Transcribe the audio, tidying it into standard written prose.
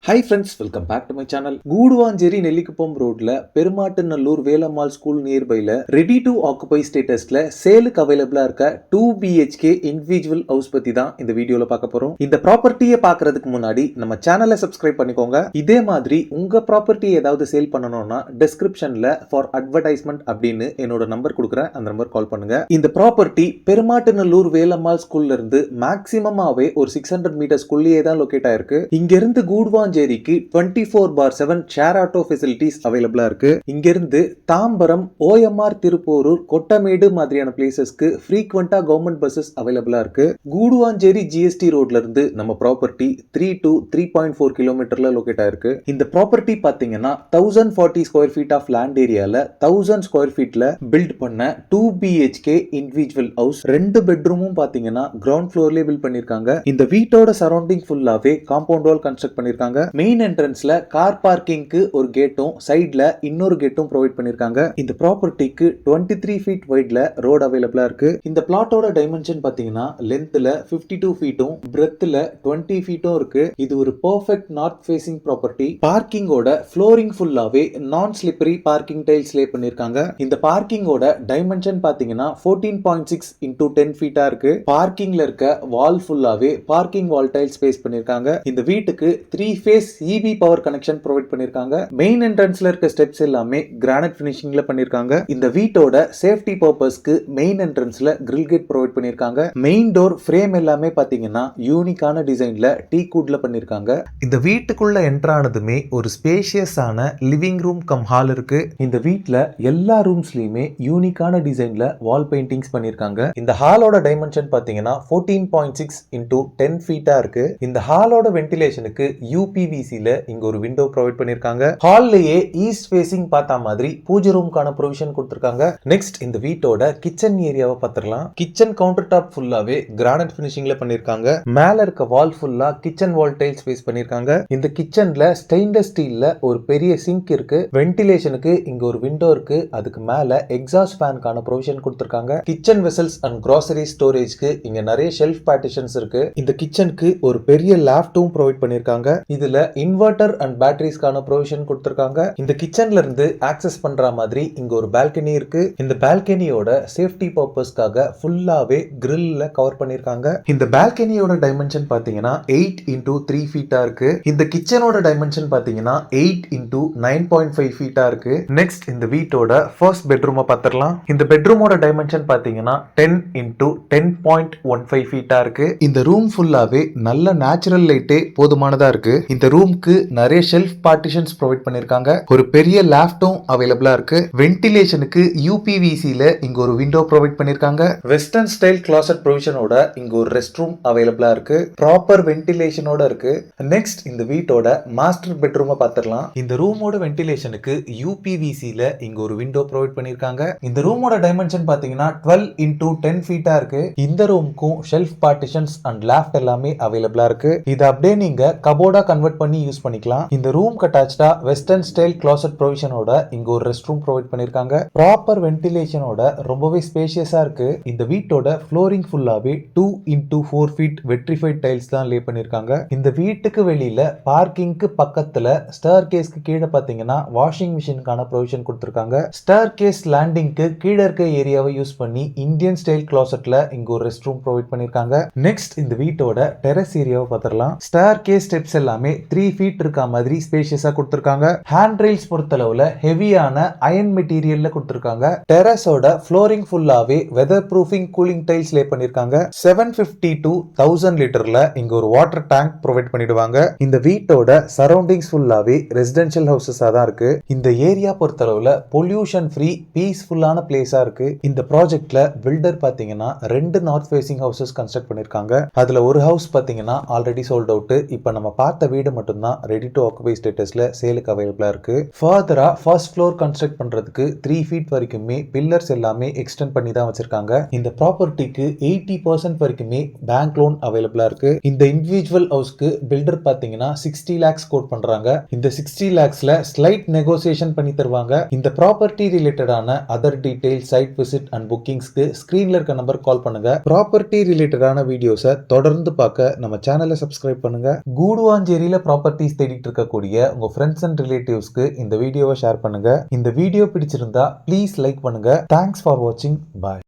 Hi friends, welcome back to my channel. Guduvanchery Nellikuppam ரோட்ல Perumattunallur Velammal school நியர்பைல ready to occupy ஸ்டேட்டஸ்ல சேலுக்கு அவைலபிளா இருக்க 2 BHK இண்டிவிஜுவல் ஹவுஸ் பத்தி தான் இந்த வீடியோல பார்க்க போறோம். இந்த ப்ராப்பர்ட்டியை பார்க்கறதுக்கு முன்னாடி நம்ம சேனலை சப்ஸ்கிரைப் பண்ணிக்கோங்க. இதே மாதிரி உங்க ப்ராப்பர்ட்டி ஏதாவது சேல் பண்ணணும்னா டிஸ்கிரிப்ஷன்ல ஃபார் அட்வர்டைஸ்மெண்ட் அப்படின்னு என்னோட நம்பர் கொடுக்குறேன். அந்த நம்பர் கால் பண்ணுங்க. இந்த ப்ராப்பர்ட்டி பெருமாட்டுநல்லூர் வேலம்மாள் ஸ்கூல்ல இருந்து மேக்ஸிமமாவே ஒரு 600 மீட்டர்ஸ்குள்ளேயே தான் லொகேட் ஆயிருக்கு. இங்க இருந்து கூடுவாஞ்சேரிக்கு 24/7 ஷேர் ஆட்டோ ஃபெசிலிட்டிஸ் அவைலபிளா இருக்கு. இங்க இருந்து தாம்பரம், OMR திருப்போரூர், கொட்டமேடு மாதிரியான பிளேசஸ்க்கு ஃப்ரீக்வெண்டா கவர்மெண்ட் பஸ்ஸஸ் அவைலபிளா இருக்கு. கூடுவாஞ்சேரி GST ரோட்ல இருந்து நம்ம ப்ராப்பர்ட்டி 3 to 3.4 கிலோமீட்டர்ல லொகேட் ஆயிருக்கு. இந்த ப்ராப்பர்ட்டி பாத்தீங்கன்னா 1040 ஸ்கொயர் ஃபீட் ஆஃப் லேண்ட் ஏரியால 1000 ஸ்கொயர் ஃபீட்ல பில்ட் பண்ண 2 BHK இண்டிவிஜுவல் ஹவுஸ். 2 பெட்ரூமும் பாத்தீங்கன்னா கிரவுண்ட் ஃப்ளோர்லயே பில்ட் பண்ணிருக்காங்க. இந்த வீட்டோட சரௌண்டிங் ஃபுல்லாவே காம்பவுண்ட் வால் கன்ஸ்ட்ரக்ட் பண்ணிருக்காங்க. மெயின் என்ட்ரன்ஸ்ல கார் பார்க்கிங்க்கு ஒரு கேட்டும் சைடுல இன்னொரு கேட்டும் ப்ரொவைட் பண்ணிருக்காங்க. இந்த ப்ராப்பர்ட்டிக்கு 23 ஃபீட் வைட்ல ரோட் அவைலபிளா இருக்கு. இந்த பிளாட்டோட டைமென்ஷன் பாத்தீங்கன்னா லென்த்ல 52 ஃபீட்டும் பிரெத்ல 20 ஃபீட்டும் இருக்கு. இது ஒரு பெர்ஃபெக்ட் நார்த் ஃபேசிங் ப்ராப்பர்ட்டி. பார்க்கிங்கோட ஃப்ளோரிங் ஃபுல்லாவே non slippery parking tiles lay பண்ணிருக்காங்க. இந்த பார்க்கிங்கோட டைமென்ஷன் பாத்தீங்கன்னா 14.6 into 10 ஃபீட்டா இருக்கு. பார்க்கிங்ல இருக்க வால் ஃபுல்லாவே பார்க்கிங் வால் டைல்ஸ் ஸ்பேஸ் பண்ணிருக்காங்க. இந்த வீட்டுக்கு 3 phase EB power connection provide பண்ணிருக்காங்க. மெயின் என்ட்ரன்ஸ்ல இருக்க ஸ்டெப்ஸ் எல்லாமே கிரானைட் ஃபினிஷிங்ல பண்ணிருக்காங்க. இந்த வீட்டோட சேஃப்டி பர்பஸ்க்கு மெயின் என்ட்ரன்ஸ்ல கிரில் கேட் ப்ரொவைட் பண்ணிருக்காங்க. மெயின் டோர் ஃப்ரேம் எல்லாமே பாத்தீங்கன்னா யூனிக்கான டிசைன்ல டீக் வுட்ல பண்ணிருக்காங்க. இந்த வீட்டுக்குள்ள என்டர் ஆனதுமே ஒரு ஸ்பேஷியஸான லிவிங் ரூம் கம் ஹால் இருக்கு. இந்த வீட்ல எல்லா ரூம்ஸ்லயுமே யூனிக்கான டிசைன்ல வால் பெயிண்டிங்ஸ் பண்ணிருக்காங்க. இந்த ஹாலோட டைமென்ஷன் பாத்தீங்கன்னா 14.6 into 10 ஃபீட்டா இருக்கு. இந்த ஹாலோட வென்டிலேஷனுக்கு UPVC-ல இங்க ஒரு விண்டோ ப்ரொவைட் பண்ணிருக்காங்க. ஹால்லயே ஈஸ்ட் ஃபேசிங் பார்த்த மாதிரி பூஜை ரூம்கான ப்ரொவிஷன் கொடுத்திருக்காங்க. நெக்ஸ்ட் இந்த வீட்டோட கிச்சன் ஏரியாவை பார்த்திடலாம். கிச்சன் கவுண்டர் டாப் ஃபுல்லாவே கிரானைட் ஃபினிஷிங்ல பண்ணிருக்காங்க. மேல இருக்க வால் ஃபுல்லா கிச்சன் வால் டைல்ஸ் பேஸ் பண்ணிருக்காங்க. இந்த கிச்சன்ல ஸ்டெயின்லெஸ் ஸ்டீல்ல ஒரு பெரிய சிங்க் இருக்கு. வென்டிலேஷனுக்கு இங்க ஒரு விண்டோ இருக்கு. அதுக்கு மேல எக்ஸாஸ்ட் ஃபேனுக்கான ப்ரொவிஷன் கொடுத்திருக்காங்க. கிச்சன் வெசல்ஸ் அண்ட் கிராசரி ஸ்டோரேஜ்க்கு இங்க நிறைய ஷெல்ஃப் பார்ட்டிஷன்ஸ் இருக்கு. இந்த கிச்சனுக்கு ஒரு பெரிய லாஃப்ட்டும் ப்ரொவைட் பண்ணிருக்காங்க. இதுல இன்வெர்டர் அண்ட் பேட்டரிஸ்க்கான ப்ரொவிஷன் கொடுத்திருக்காங்க. இந்த கிச்சன்ல இருந்து ஆக்சஸ் பண்ற மாதிரி இங்க ஒரு பால்கனி இருக்கு. இந்த பால்கனியோட சேஃப்டி பர்பஸ்க்காக ஃபுல்லாவே கிரில்ல கவர் பண்ணிருக்காங்க. இந்த பால்கனியோட டைமென்ஷன் பாத்தீங்கன்னா 8 into 3 ஃபீட்டா இருக்கு. இந்த கிச்சனோட டைமென்ஷன் பாத்தீங்கன்னா 8 into 9.5 ஃபீட்டா இருக்கு. நெக்ஸ்ட் இந்த வீட்டோட ஃபர்ஸ்ட் பெட்ரூமை பார்த்திடலாம். இந்த பெட்ரூமோட டைமென்ஷன் பாத்தீங்கன்னா 10 into 10.15 ஃபீட்டா இருக்கு. இந்த ரூம் ஃபுல்லாவே நல்ல நேச்சுரல் லைட்டே போதுமானதா இருக்கு. இந்த ரூம்க்கு நிறைய ஷெல்ஃப் பார்ட்டிஷன்ஸ் ப்ரொவைட் பண்ணிருக்காங்க. ஒரு பெரிய லாஃப்ட்டும் அவைலபிளா இருக்கு. வென்டிலேஷனுக்கு UPVC-ல இங்க ஒரு விண்டோ ப்ரொவைட் பண்ணிருக்காங்க. வெஸ்டர்ன் ஸ்டைல் கிளாசட் ப்ரொவிஷனோட இங்க ஒரு ரெஸ்ட் ரூம் அவைலபிளா இருக்கு. ப்ராப்பர் வென்டிலேஷனோட இருக்கு. நெக்ஸ்ட் இந்த வீட்டோட மாஸ்டர் பெட்ரூமை பார்த்திடலாம். இந்த ரூமோட வென்டிலேஷனுக்கு UPVC-ல இங்க ஒரு விண்டோ ப்ரொவைட் பண்ணிருக்காங்க. இந்த ரூமோட டைமென்ஷன் பாத்தீங்கன்னா 12 into 10 ஃபீட்டா இருக்கு. இந்த ரூமுக்கும் ஷெல்ஃப் பார்ட்டிஷன்ஸ் அண்ட் லாஃப்ட் எல்லாமே அவைலபிளா இருக்கு. இது அப்படியே நீங்க கபோர்டா கன்வெர்ட் பண்ணி யூஸ் பண்ணிக்கலாம். இந்த ரூம் அட்டாச்டா வெஸ்டர்ன் ஸ்டைல் கிளாசட் ப்ரொவிஷனோட இங்க ஒரு ரெஸ்ட் ரூம் ப்ரொவைட் பண்ணிருக்காங்க. ப்ராப்பர் வென்டிலேஷனோட ரொம்பவே ஸ்பேஷியஸா இருக்கு. இந்த வீட்டோட ஃப்ளோரிங் ஃபுல்லாவே 2 into 4 ஃபீட் வெட்ரிஃபைட் டைல்ஸ் தான் லே பண்ணிருக்காங்க. இந்த வீட்டுக்கு வெளியில பார்க்கிங்க்கு பக்கத்துல ஸ்டேர் கேஸ்க்கு கீழே பாத்தீங்கன்னா வாஷிங் மிஷினுக்கான ப்ரொவிஷன் கொடுத்திருக்காங்க. ஸ்டேர் கேஸ் லேண்டிங்க்கு கீழே இருக்க ஏரியாவை யூஸ் பண்ணி இந்தியன் ஸ்டைல் கிளாசட்ல இங்க ஒரு ரெஸ்ட் ரூம் ப்ரொவைட் பண்ணிருக்காங்க. நெக்ஸ்ட் இந்த வீட்டோட டெரஸ் ஏரியாவை பார்த்திடலாம். ஸ்டேர் கேஸ் ஸ்டெப்ஸ் எல்லாமே 3 ஃபீட் இருக்க மாதிரி ஸ்பேஷியஸா கொடுத்திருக்காங்க. ஹேண்ட் ரெயில்ஸ் பொறுத்தளவுல ஹெவியான அயன் மெட்டீரியல்ல கொடுத்திருக்காங்க. டெரஸோட ஃப்ளோரிங் ஃபுல்லாவே weather proofing cooling tiles lay பண்ணிருக்காங்க. 750 to 1000 லிட்டர்ல இங்க ஒரு வாட்டர் டேங்க் ப்ரொவைட் பண்ணிடுவாங்க. இந்த வீட்டோட சரௌண்டிங்ஸ் ஃபுல்லாவே ரெசிடென்ஷியல் ஹவுசஸா தான் இருக்கு. இந்த ஏரியா பொறுத்தளவுல பொல்யூஷன் ஃப்ரீ பீஸ்ஃபுல்லான பிளேஸா இருக்கு. இந்த ப்ராஜெக்ட்ல பில்டர் பாத்தீங்கன்னா 2 நார்த் ஃபேசிங் ஹவுசஸ் கன்ஸ்ட்ரக்ட் பண்ணிருக்காங்க. அதுல ஒரு ஹவுஸ் பாத்தீங்கன்னா ஆல்ரெடி சோல்ட் அவுட். இப்ப நம்ம பார்த்த வீடு மட்டும்தான் ரெடி டு ஆக்குபை ஸ்டேட்டஸ்ல சேலுக்கு அவைலபிளா இருக்கு. ஃபர்தரா ஃபர்ஸ்ட் ஃப்ளோர் கன்ஸ்ட்ரக்ட் பண்றதுக்கு 3 ஃபீட் வரைக்குமே பில்லர்ஸ் எல்லாமே எக்ஸ்டெண்ட் பண்ணி தான் வச்சிருக்காங்க. இந்த ப்ராப்பர்ட்டிக்கு 80% வரைக்குமே பேங்க் லோன் அவைலபிளா இருக்கு. இந்த இண்டிவிஜுவல் ஹவுஸ்க்கு பில்டர் பாத்தீங்கன்னா 60 lakhs கோட் பண்றாங்க. இந்த 60 lakhsல ஸ்லைட் நெகோசியேஷன் பண்ணி தருவாங்க. இந்த ப்ராப்பர்ட்டி ரிலேட்டடான other detail, site visit and புக்கிங்ஸ்க்கு ஸ்கிரீன்ல இருக்க நம்பர் கால் பண்ணுங்க. ப்ராப்பர்ட்டி ரிலேட்டடான வீடியோஸை தொடர்ந்து பார்க்க நம்ம சேனலை சப்ஸ்கிரைப் பண்ணுங்க. கூடுவாஞ்சேரியில் சென்னையில ப்ராப்பர்ட்டிஸ் தேடிட்டு இருக்கக்கூடிய உங்க ஃப்ரெண்ட்ஸ் அண்ட் ரிலேட்டிவ்ஸ்க்கு இந்த வீடியோவை ஷேர் பண்ணுங்க. இந்த வீடியோ பிடிச்சிருந்தா ப்ளீஸ் லைக் பண்ணுங்க. தேங்க்ஸ் ஃபார் வாட்சிங். பாய்.